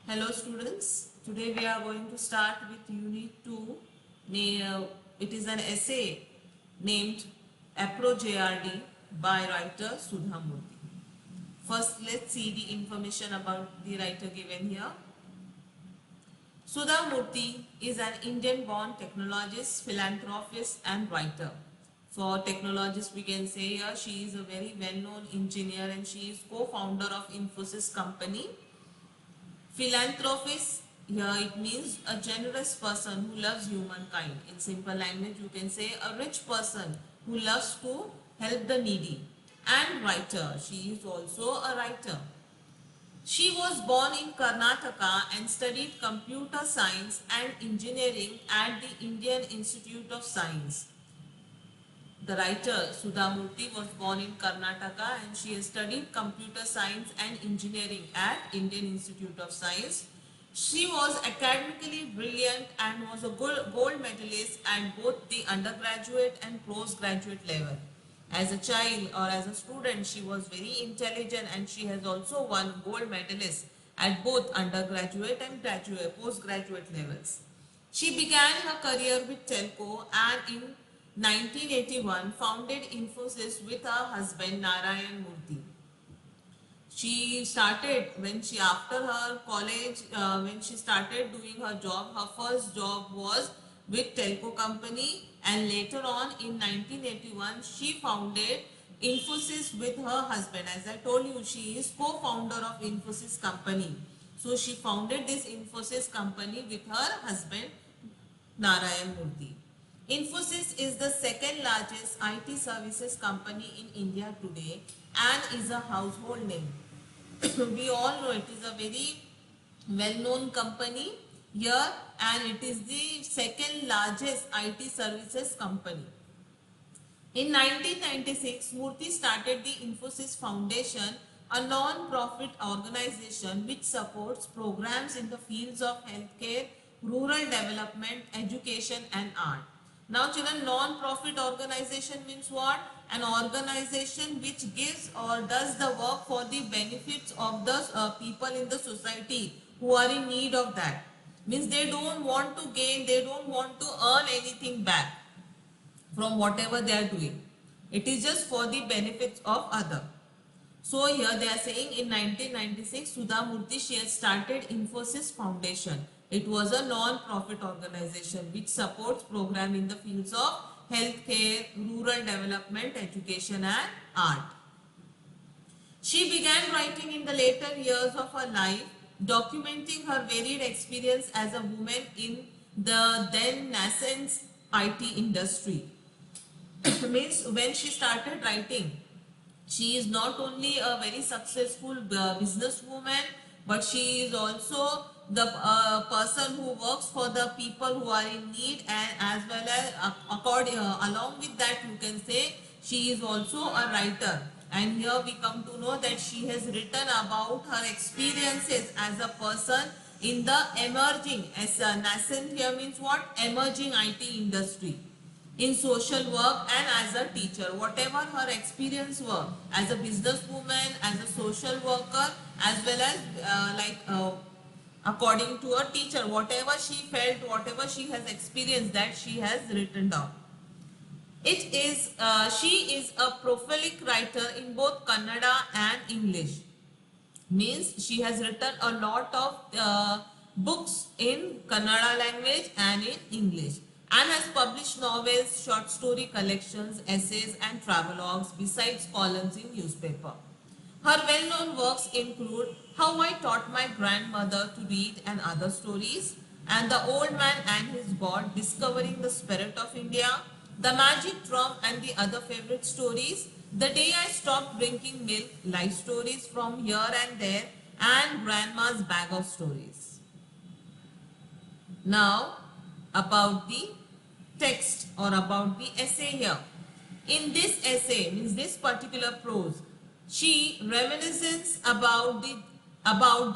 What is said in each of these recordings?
Hello students, today we are going to start with Unit 2. It is an essay named Apro JRD by writer Sudha Murthy. First, let's see the information about the writer given here. Sudha Murthy is an Indian-born technologist, philanthropist and writer. For technologists, we can say here she is a very well-known engineer and she is co-founder of Infosys company. Philanthropist, here it means a generous person who loves humankind. In simple language, you can say a rich person who loves to help the needy. And writer, she is also a writer. She was born in Karnataka and studied computer science and engineering at the Indian Institute of Science. The writer Sudha Murthy was born in Karnataka and she has studied computer science and engineering at Indian Institute of Science. She was academically brilliant and was a gold medalist at both the undergraduate and postgraduate level. As a child or as a student, she was very intelligent and she has also won gold medalist at both undergraduate and postgraduate levels. She began her career with telco and in 1981 founded Infosys with her husband Narayan Murthy. She started after her college, when she started doing her job, her first job was with telco company, and later on in 1981 she founded Infosys with her husband. As I told you, she is co-founder of Infosys company. So she founded this Infosys company with her husband Narayan Murthy. Infosys is the second largest IT services company in India today and is a household name. We all know it is a very well-known company here and it is the second largest IT services company. In 1996, Murthy started the Infosys Foundation, a non-profit organization which supports programs in the fields of healthcare, rural development, education and art. Now children, non-profit organization means what? An organization which gives or does the work for the benefits of the people in the society who are in need of that. Means they don't want to gain, they don't want to earn anything back from whatever they are doing. It is just for the benefits of other. So here they are saying in 1996, Sudha Murthy, she has started Infosys Foundation. It was a non-profit organization which supports programs in the fields of healthcare, rural development, education and art. She began writing in the later years of her life, documenting her varied experience as a woman in the then nascent IT industry. Means when she started writing, she is not only a very successful businesswoman, but she is also the person who works for the people who are in need, and as well as along with that you can say she is also a writer. And here we come to know that she has written about her experiences as a person in the emerging, as a nascent here means what? Emerging IT industry, in social work and as a teacher. Whatever her experience were as a businesswoman, as a social worker, as well as according to a teacher, whatever she felt, whatever she has experienced, that she has written down. She is a prolific writer in both Kannada and English. Means she has written a lot of books in Kannada language and in English, and has published novels, short story collections, essays and travelogues besides columns in newspaper. Her well-known works include How I Taught My Grandmother to Read and Other Stories, and The Old Man and His God, Discovering the Spirit of India, The Magic Drum and the Other Favorite Stories, The Day I Stopped Drinking Milk, Life Stories from Here and There, and Grandma's Bag of Stories. Now, about the text or about the essay here. In this essay, means this particular prose, she reminisces about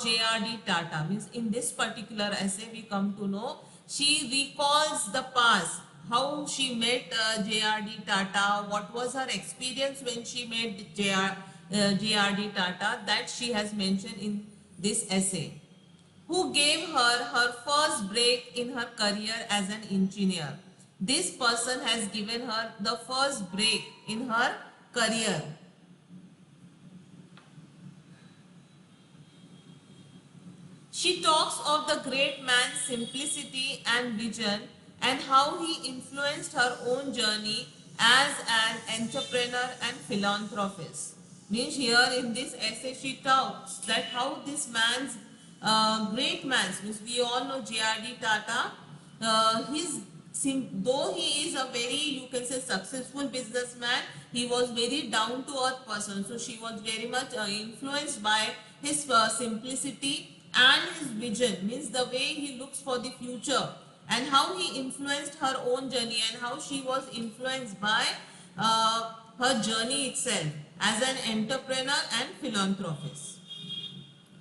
J.R.D. Tata. Means in this particular essay we come to know she recalls the past, how she met J.R.D. Tata, what was her experience when she met J.R.D. Tata, that she has mentioned in this essay. who gave her her first break in her career as an engineer. This person has given her the first break in her career. She talks of the great man's simplicity and vision and how he influenced her own journey as an entrepreneur and philanthropist. Means here in this essay she talks that how this man's great man's, means we all know J.R.D. Tata, though he is a very, you can say, successful businessman, he was very down to earth person. So she was very much influenced by his simplicity and his vision, means the way he looks for the future and how he influenced her own journey and how she was influenced by her journey itself as an entrepreneur and philanthropist.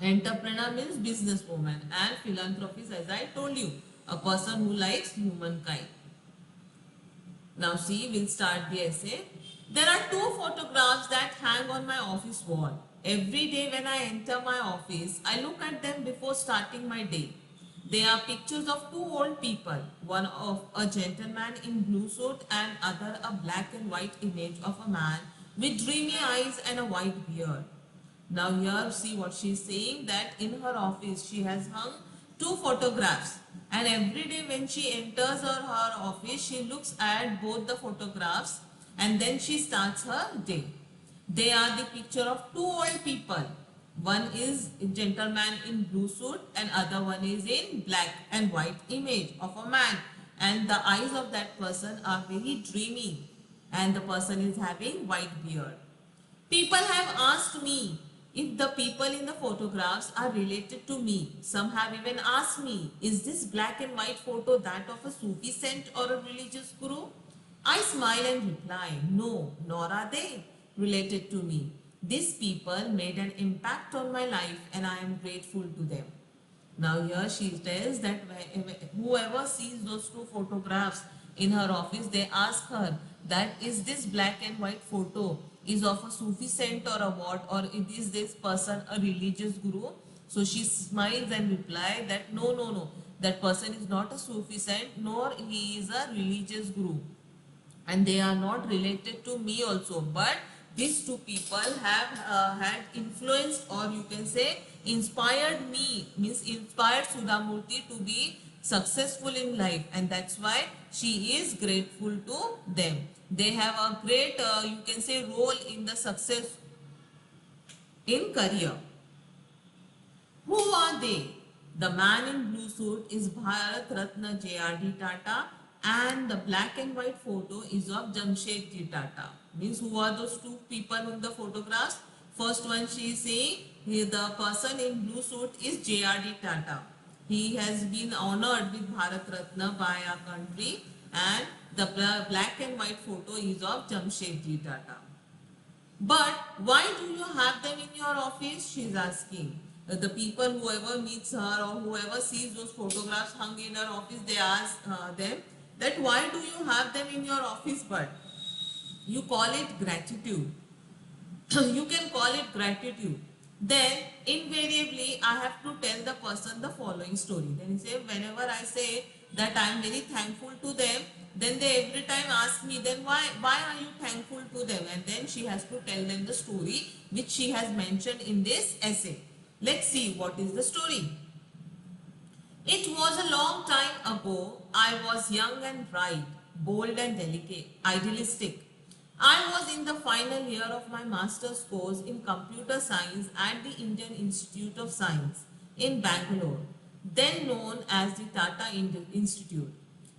Entrepreneur means businesswoman and philanthropist, as I told you, a person who likes humankind. Now see, we'll start the essay. There are two photographs that hang on my office wall. Every day when I enter my office, I look at them before starting my day. They are pictures of two old people, one of a gentleman in blue suit and other a black and white image of a man with dreamy eyes and a white beard. Now here see what she is saying, that in her office she has hung two photographs, and every day when she enters her office she looks at both the photographs and then she starts her day. They are the picture of two old people. One is a gentleman in blue suit and other one is in black and white image of a man, and the eyes of that person are very dreamy and the person is having white beard. People have asked me if the people in the photographs are related to me. Some have even asked me, is this black and white photo that of a Sufi saint or a religious guru? I smile and reply, no, nor are they related to me. These people made an impact on my life and I am grateful to them. Now here she tells that whoever sees those two photographs in her office, they ask her that is this black and white photo is of a Sufi saint or a what, or is this person a religious guru? So she smiles and replies that no, that person is not a Sufi saint nor he is a religious guru, and they are not related to me also, but these two people have had influenced, or you can say inspired me, means inspired Sudhamurti to be successful in life, and that's why she is grateful to them. They have a great you can say role in the success in career. Who are they? The man in blue suit is Bharat Ratna J.R.D. Tata and the black and white photo is of Jamshedji Tata. Means who are those two people in the photographs? First one she is saying, the person in blue suit is J.R.D. Tata. He has been honored with Bharat Ratna by our country, and the black and white photo is of Jamshedji Tata. But why do you have them in your office? She is asking. The people, whoever meets her or whoever sees those photographs hung in her office, they ask them that why do you have them in your office? But you call it gratitude. You can call it gratitude. Then invariably I have to tell the person the following story. Then he say, whenever I say that I am very thankful to them, then they every time ask me, then why are you thankful to them? And then she has to tell them the story which she has mentioned in this essay. Let's see what is the story. It was a long time ago. I was young and bright, bold and delicate, idealistic. I was in the final year of my master's course in computer science at the Indian Institute of Science in Bangalore, then known as the Tata Institute.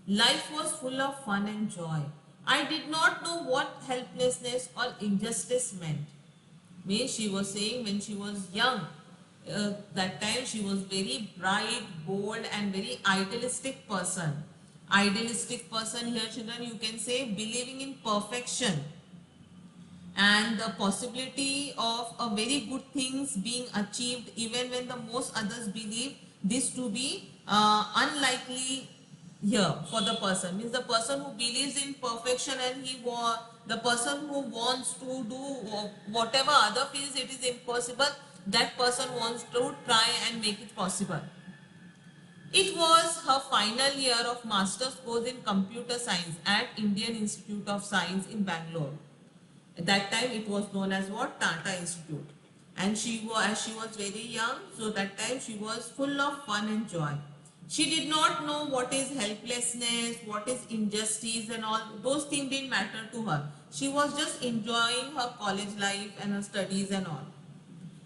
Life was full of fun and joy. I did not know what helplessness or injustice meant. Means she was saying when she was young, that time she was very bright, bold and very idealistic person. Idealistic person here, children, you can say believing in perfection and the possibility of a very good things being achieved even when the most others believe this to be unlikely here for the person. Means the person who believes in perfection and the person who wants to do whatever other feels it is impossible, that person wants to try and make it possible. It was her final year of master's course in computer science at Indian Institute of Science in Bangalore. At that time it was known as what? Tata Institute. And as she was very young, so that time she was full of fun and joy. She did not know what is helplessness, what is injustice and all. Those things didn't matter to her. She was just enjoying her college life and her studies and all.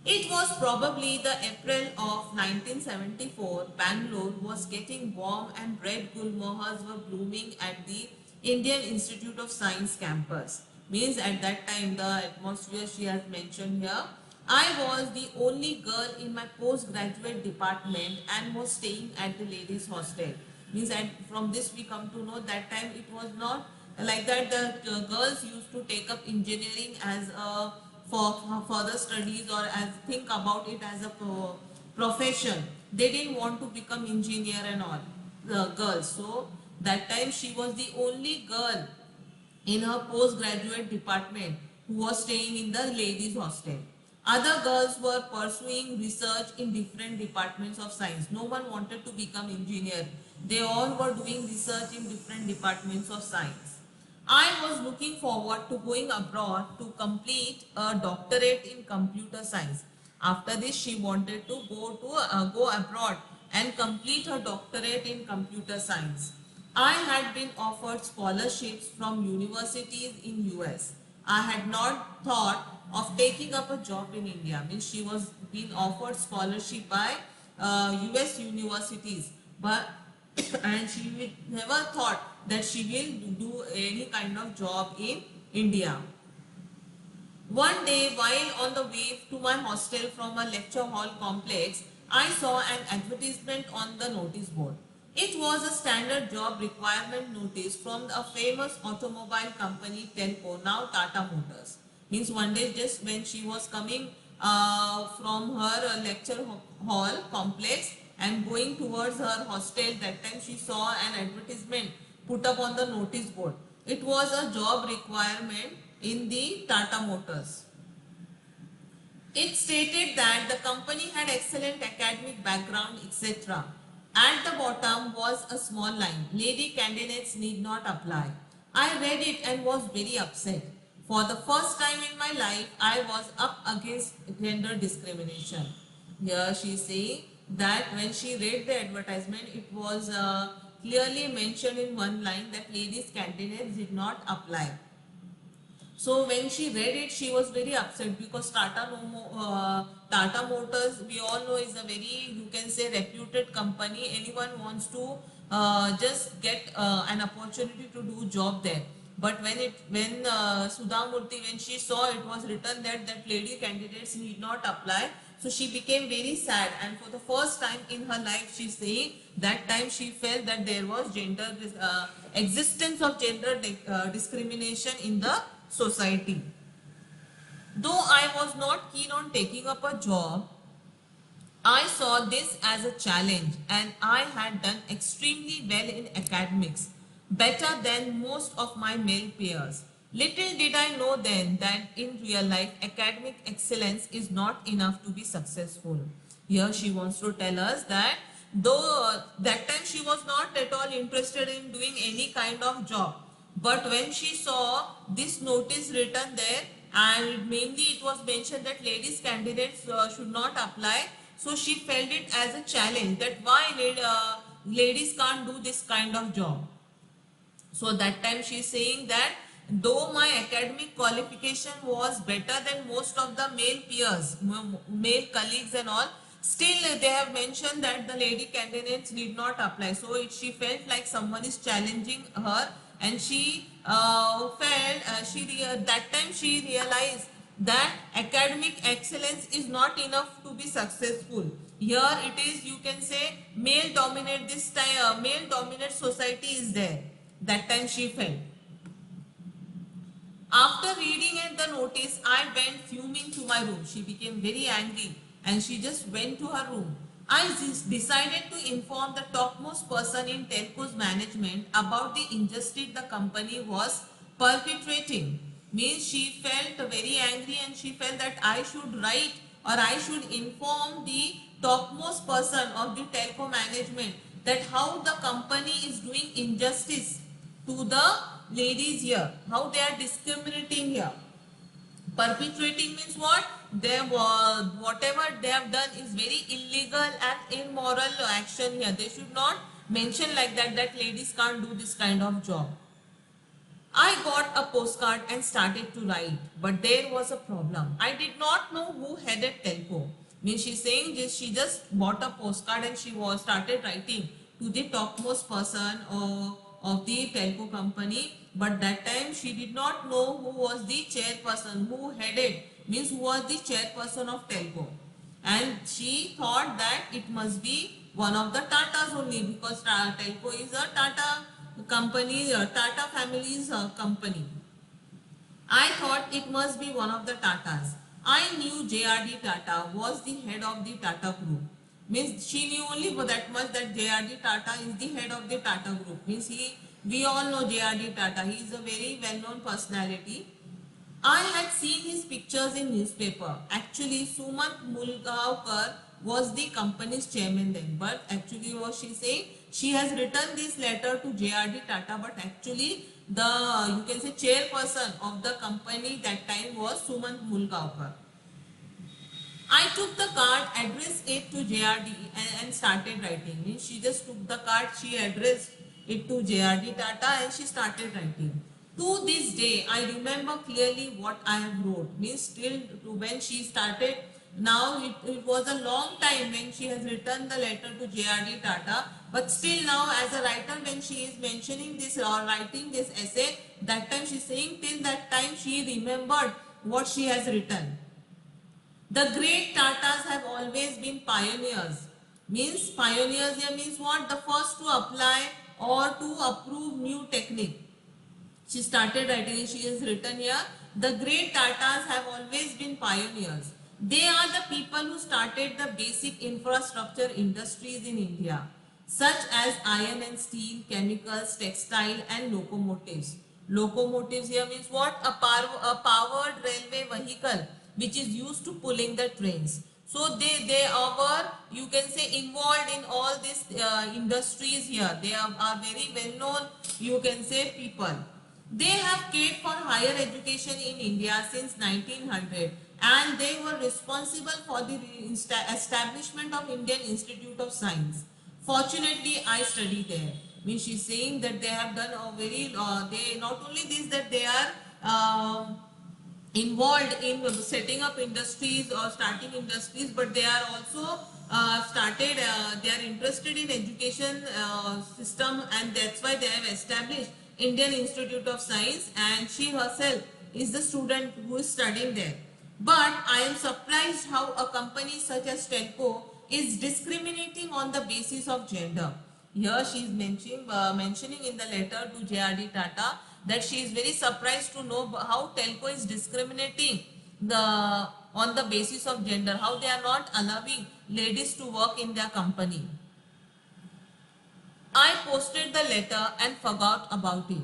It was probably the April of 1974. Bangalore was getting warm and red gulmohars were blooming at the Indian Institute of Science campus. Means at that time the atmosphere she has mentioned here. I was the only girl in my postgraduate department and was staying at the ladies hostel. Means from this we come to know that time it was not like that. The girls used to take up engineering as a for further studies or as think about it as a profession. They didn't want to become engineer and all, the girls. So that time she was the only girl in her postgraduate department who was staying in the ladies hostel. Other girls were pursuing research in different departments of science. No one wanted to become engineer. They all were doing research in different departments of science. I was looking forward to going abroad to complete a doctorate in computer science. After this, she wanted to go abroad and complete her doctorate in computer science. I had been offered scholarships from universities in US. I had not thought of taking up a job in India. Means she was being offered scholarship by US universities, but and she never thought that she will do any kind of job in India. One day, while on the way to my hostel from a lecture hall complex, I saw an advertisement on the notice board. It was a standard job requirement notice from a famous automobile company, Telco, now Tata Motors. Means one day, just when she was coming from her lecture hall complex and going towards her hostel, that time she saw an advertisement put up on the notice board. It was a job requirement in the Tata Motors. It stated that the company had excellent academic background, etc. At the bottom was a small line, lady candidates need not apply. I read it and was very upset. For the first time in my life, I was up against gender discrimination. Here she is saying that when she read the advertisement, it was clearly mentioned in one line that ladies candidates did not apply. So when she read it, she was very upset because Tata Motors, we all know, is a very, you can say, reputed company. Anyone wants to just get an opportunity to do job there. But when Sudha Murthy, when she saw it was written that lady candidates need not apply, so she became very sad, and for the first time in her life, she's saying that time she felt that there was existence of gender discrimination in the society. Though I was not keen on taking up a job, I saw this as a challenge and I had done extremely well in academics, better than most of my male peers. Little did I know then that in real life, academic excellence is not enough to be successful. Here she wants to tell us that though that time she was not at all interested in doing any kind of job, but when she saw this notice written there, and mainly it was mentioned that ladies candidates should not apply, so she felt it as a challenge that why ladies can't do this kind of job. So that time she is saying that though my academic qualification was better than most of the male peers, male colleagues and all, still they have mentioned that the lady candidates did not apply. So she felt like someone is challenging her, and she that time she realized that academic excellence is not enough to be successful. Here it is, you can say, male dominate this time, male dominant society is there. That time she felt. After reading at the notice, I went fuming to my room. She became very angry and she just went to her room. I decided to inform the topmost person in Telco's management about the injustice the company was perpetrating. Means she felt very angry and she felt that I should write or I should inform the topmost person of the Telco management that how the company is doing injustice to the ladies here, how they are discriminating here. Perpetuating means what? They whatever they have done is very illegal and immoral action here. They should not mention like that ladies can't do this kind of job. I got a postcard and started to write, but there was a problem. I did not know who headed Telco. Means she's saying this, she just bought a postcard and she was started writing to the topmost person of the Telco company. But that time she did not know who was the chairperson, who headed, means who was the chairperson of Telco. And she thought that it must be one of the Tatas only, because Telco is a Tata company, Tata family's company. I thought it must be one of the Tatas. I knew JRD Tata was the head of the Tata group. Means she knew only that much, that JRD Tata is the head of the Tata group. Means we all know JRD Tata. He is a very well-known personality. I had seen his pictures in newspaper. Actually, Sumant Mulgaonkar was the company's chairman then. But actually, what she saying, she has written this letter to JRD Tata. But actually, the you can say chairperson of the company that time was Sumant Mulgaonkar. I took the card, addressed it to JRD and started writing. Means she just took the card, she addressed it to JRD Tata and she started writing. To this day, I remember clearly what I have wrote. Means still when she started, now it was a long time when she has written the letter to JRD Tata. But still now as a writer, when she is mentioning this or writing this essay, that time she is saying till that time she remembered what she has written. The great Tatas have always been pioneers. Means pioneers here means what? The first to apply or to approve new technique. She started writing, she has written here, the great Tatas have always been pioneers. They are the people who started the basic infrastructure industries in India, such as iron and steel, chemicals, textile and locomotives. Locomotives here means what? A powered railway vehicle which is used to pulling the trains. So they are, you can say, involved in all these industries here. They are very well known, you can say, people. They have cared for higher education in India since 1900 and they were responsible for the establishment of Indian Institute of Science. Fortunately, I studied there. Means she's saying that they have done a very, they not only this, that they are involved in setting up industries or starting industries, but they are also they are interested in education system, and that's why they have established Indian Institute of Science, and she herself is the student who is studying there. But I am surprised how a company such as Telco is discriminating on the basis of gender. Here she is mentioning in the letter to JRD Tata that she is very surprised to know how Telco is discriminating on the basis of gender, how they are not allowing ladies to work in their company. I posted the letter and forgot about it.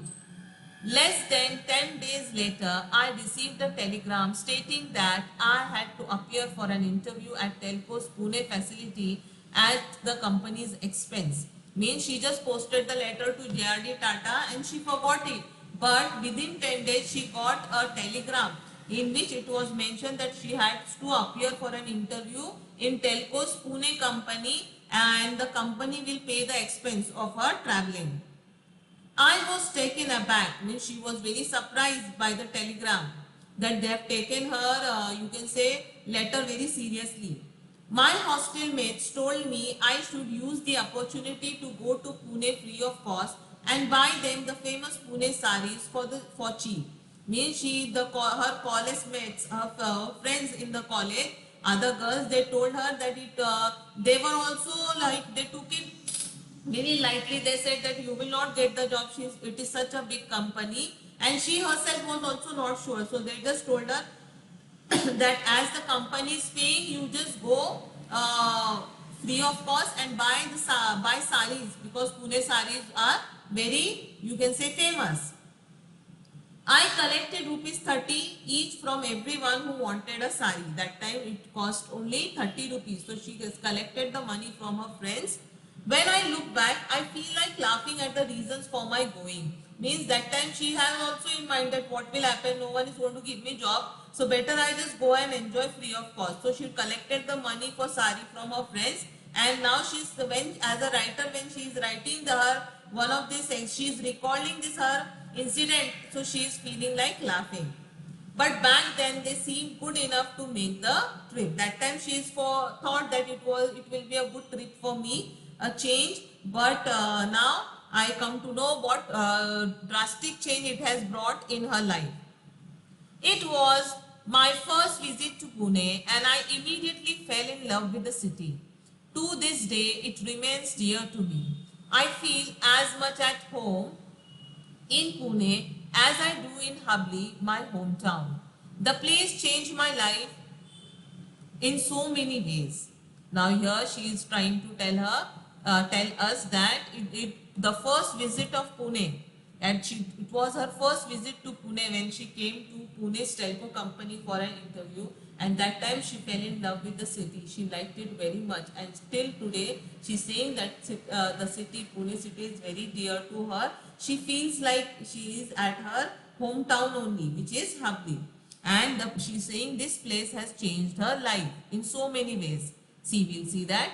Less than 10 days later, I received a telegram stating that I had to appear for an interview at Telco's Pune facility at the company's expense. Means she just posted the letter to JRD Tata and she forgot it. But within 10 days, she got a telegram in which it was mentioned that she had to appear for an interview in Telco's Pune company and the company will pay the expense of her travelling. I was taken aback. Means she was very surprised by the telegram that they have taken her, you can say, letter very seriously. My hostel mates told me I should use the opportunity to go to Pune free of cost and buy them the famous Pune saris for cheap. Means her college mates, her friends in the college, other girls, they told her that they were also like, they took it very lightly. They said that you will not get the job, it is such a big company, and she herself was also not sure. So they just told her that as the company is paying, you just go free of cost and buy saris, because Pune saris are very, you can say, famous. I collected rupees 30 each from everyone who wanted a sari. That time it cost only 30 rupees. So she has collected the money from her friends When I look back, I feel like laughing at the reasons for my going. Means that time she has also in mind that what will happen, no one is going to give me job. So better I just go and enjoy free of cost. So she collected the money for sari from her friends, and now she's when as a writer when she is writing her one of these things, she is recalling this her incident. So she is feeling like laughing. But back then they seemed good enough to make the trip. That time she is thought that it will be a good trip for me, a change. But now I come to know what drastic change it has brought in her life. It was my first visit to Pune and I immediately fell in love with the city. To this day, it remains dear to me. I feel as much at home in Pune as I do in Hubli, my hometown. The place changed my life in so many ways. Now here she is trying to tell us that the first visit of Pune, and it was her first visit to Pune when she came to Pune's telco company for an interview, and that time she fell in love with the city. She liked it very much, and still today she's saying that the city, Pune city, is very dear to her. She feels like she is at her hometown only, which is Hubli. And she's saying this place has changed her life in so many ways. See, we'll see that.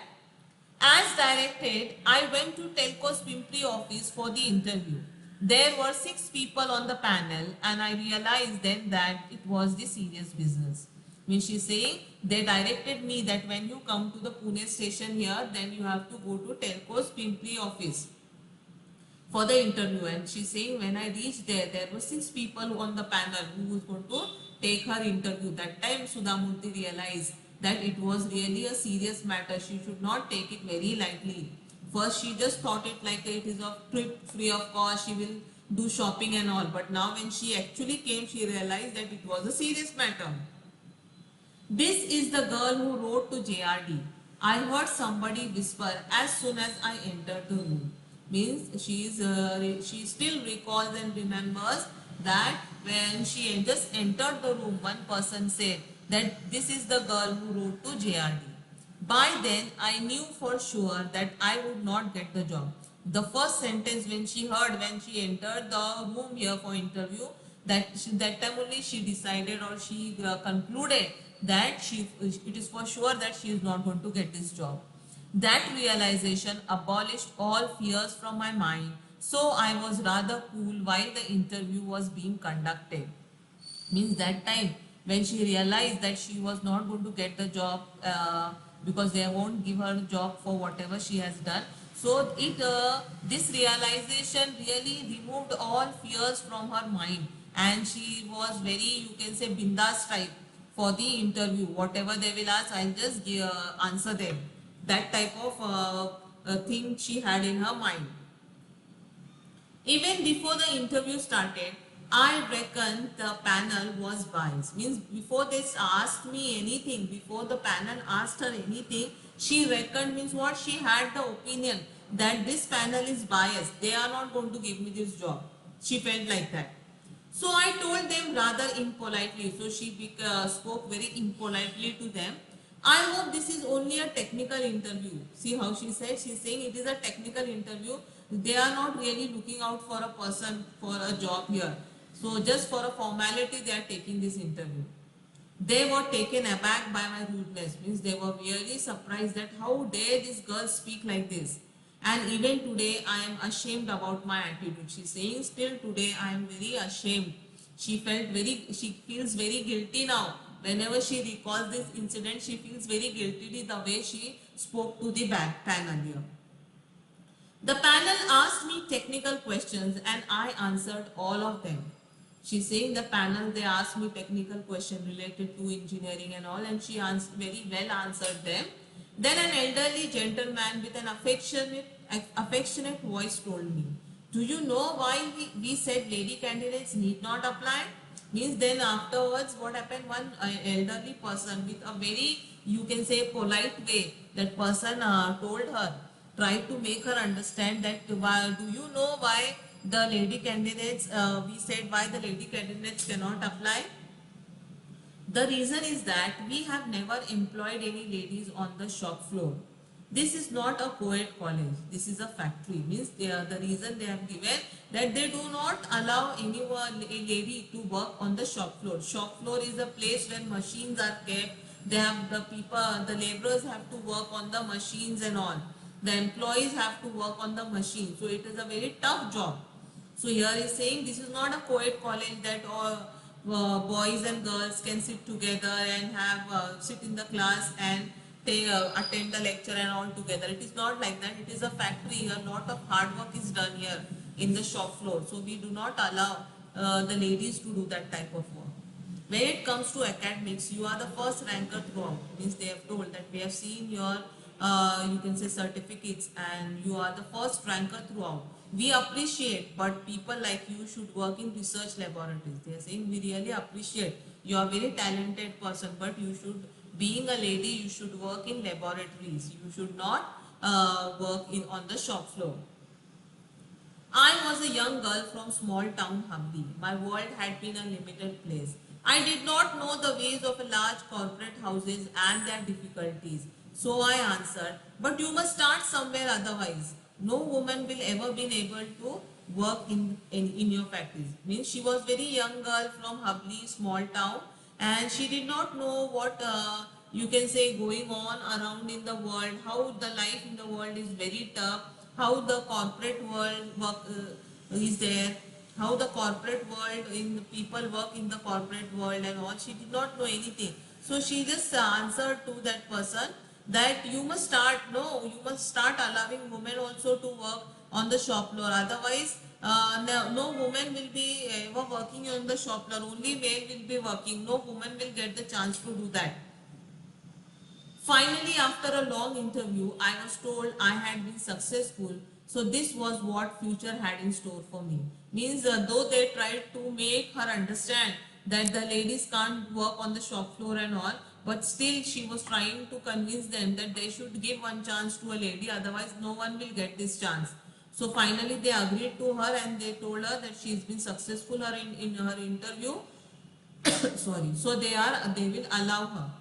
As directed, I went to Telco's Pimpri office for the interview. There were 6 people on the panel and I realized then that it was the serious business. When she's saying they directed me that when you come to the Pune station here, then you have to go to Telco's Pimpri office for the interview. And she's saying when I reached there were 6 people on the panel who was going to take her interview. That time Sudhamurthy realized that it was really a serious matter. She should not take it very lightly. First she just thought it like it is a trip free of cost, she will do shopping and all. But now when she actually came, she realized that it was a serious matter. This is the girl who wrote to JRD. I heard somebody whisper as soon as I entered the room. Means she still recalls and remembers that when she just entered the room, one person said that this is the girl who wrote to JRD. By then, I knew for sure that I would not get the job. The first sentence when she heard when she entered the room here for interview, that time only she decided or she concluded that it is for sure that she is not going to get this job. That realization abolished all fears from my mind, so I was rather cool while the interview was being conducted. Means that time when she realized that she was not going to get the job because they won't give her a job for whatever she has done. So this realization really removed all fears from her mind, and she was very, you can say, bindas type for the interview. Whatever they will ask, I'll just answer them. That type of thing she had in her mind. Even before the interview started, I reckon the panel was biased. Means before they asked me anything, before the panel asked her anything, she reckoned, means what, she had the opinion that this panel is biased. They are not going to give me this job. She felt like that. So I told them rather impolitely. So she spoke very impolitely to them. I hope this is only a technical interview. See how she said? She's saying it is a technical interview. They are not really looking out for a person for a job here. So just for a formality, they are taking this interview. They were taken aback by my rudeness. Means they were really surprised that how dare this girl speak like this. And even today I am ashamed about my attitude. She's saying still today I am very ashamed. She feels very guilty now. Whenever she recalls this incident, she feels very guilty the way she spoke to the panel here. The panel asked me technical questions and I answered all of them. She's saying the panel, they asked me technical questions related to engineering and all, and she very well answered them. Then an elderly gentleman with an affectionate voice told me, do you know why we said lady candidates need not apply? Means then afterwards what happened, one elderly person with a very, you can say, polite way, that person told her, tried to make her understand that do you know why the lady candidates, we said why the lady candidates cannot apply? The reason is that we have never employed any ladies on the shop floor. This is not a co-ed college. This is a factory. Means they are, the reason they have given that they do not allow anyone, a lady, to work on the shop floor. Shop floor is a place where machines are kept. They have the people, the laborers have to work on the machines and all. The employees have to work on the machine. So it is a very tough job. So here is saying this is not a co-ed college that all boys and girls can sit together and have sit in the class and attend the lecture and all together. It is not like that. It is a factory here. Lot of hard work is done here in the shop floor. So we do not allow the ladies to do that type of work. When it comes to academics, you are the first ranker throughout. Means they have told that we have seen your, you can say, certificates, and you are the first ranker throughout. We appreciate, but people like you should work in research laboratories. They are saying we really appreciate. You are a very talented person, but you should, being a lady, you should work in laboratories. You should not work in on the shop floor. I was a young girl from small town Hubli. My world had been a limited place. I did not know the ways of large corporate houses and their difficulties. So I answered, but you must start somewhere otherwise. No woman will ever be able to work in your factories. Means she was very young girl from Hubli, small town, and she did not know what you can say going on around in the world, how the life in the world is very tough, how the corporate world work is there, how the corporate world in the people work in the corporate world and all. She did not know anything. So she just answered to that person that you must start, no, you must start allowing women also to work on the shop floor. Otherwise, no woman will be ever working on the shop floor. Only male will be working. No woman will get the chance to do that. Finally, after a long interview, I was told I had been successful. So this was what future had in store for me. Means though they tried to make her understand that the ladies can't work on the shop floor and all, but still she was trying to convince them that they should give one chance to a lady, otherwise no one will get this chance. So finally they agreed to her and they told her that she's been successful in her interview. Sorry. So they will allow her,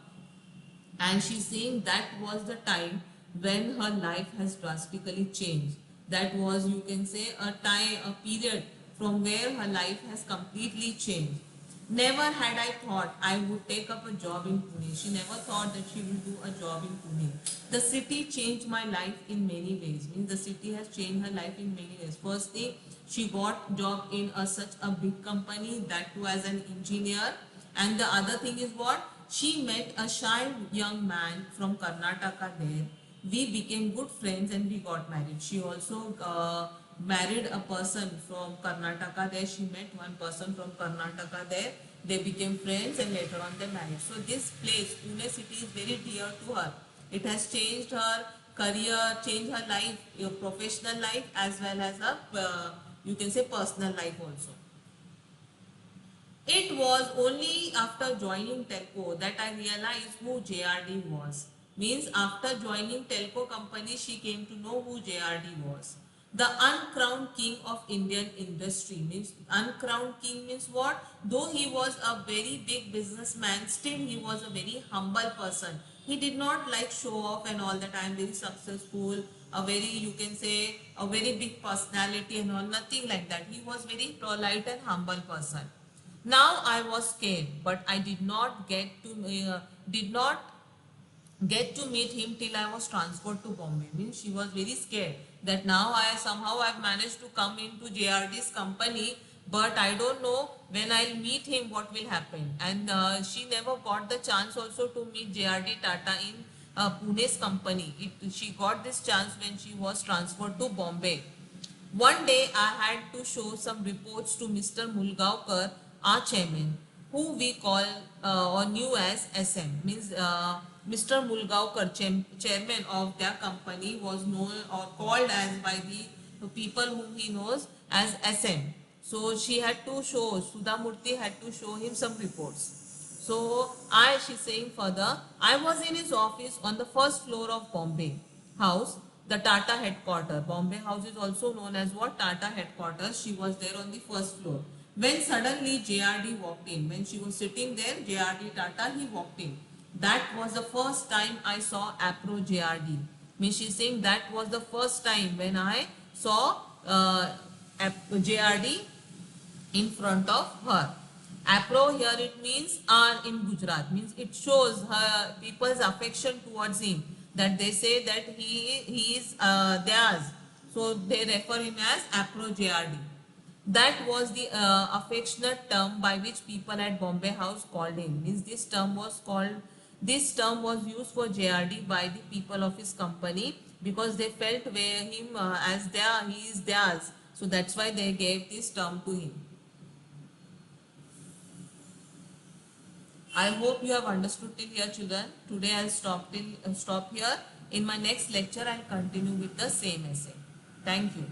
and she's saying that was the time when her life has drastically changed. That was, you can say, a time, a period from where her life has completely changed. Never had I thought I would take up a job in Pune. She never thought that she will do a job in Pune. The city changed my life in many ways. Means the city has changed her life in many ways. First thing, she got job in such a big company, that too as an engineer. And the other thing is what? She met a shy young man from Karnataka there. We became good friends and we got married. She also married a person from Karnataka there. She met one person from Karnataka there. They became friends and later on they married. So this place, Pune city, is very dear to her. It has changed her career, changed her life, your professional life as well as her, you can say, personal life also. It was only after joining Telco that I realized who JRD was. Means after joining Telco company, she came to know who JRD was. The uncrowned king of Indian industry. Means uncrowned king means what? Though he was a very big businessman, still he was a very humble person. He did not like show off and all the time, very successful, a very, you can say, a very big personality and all, nothing like that. He was very polite and humble person. Now I was scared, but I did not get to meet him till I was transferred to Bombay. Means she was very scared that now I've managed to come into JRD's company, but I don't know when I'll meet him what will happen. And she never got the chance also to meet JRD Tata in Pune's company. She got this chance when she was transferred to Bombay. One day I had to show some reports to Mr. Mulgaonkar, our chairman, who we call or knew as SM. Means Mr. Mulgaonkar, chairman of their company, was known or called as by the people whom he knows as SM. So she had to show, Sudha Murthy had to show him some reports. So she's saying further, I was in his office on the first floor of Bombay House, the Tata headquarters. Bombay House is also known as what? Tata headquarters. She was there on the first floor. When suddenly JRD walked in, when she was sitting there, JRD Tata, he walked in. That was the first time I saw Apro JRD. Means she's saying that was the first time when I saw JRD in front of her. Apro here it means in Gujarat, means it shows her people's affection towards him, that they say that he is theirs, so they refer him as Apro JRD. That was the affectionate term by which people at Bombay House called him. Means this term was used for JRD by the people of his company because they felt him as he is theirs. So that's why they gave this term to him. I hope you have understood till here, children. Today I'll stop here. In my next lecture, I'll continue with the same essay. Thank you.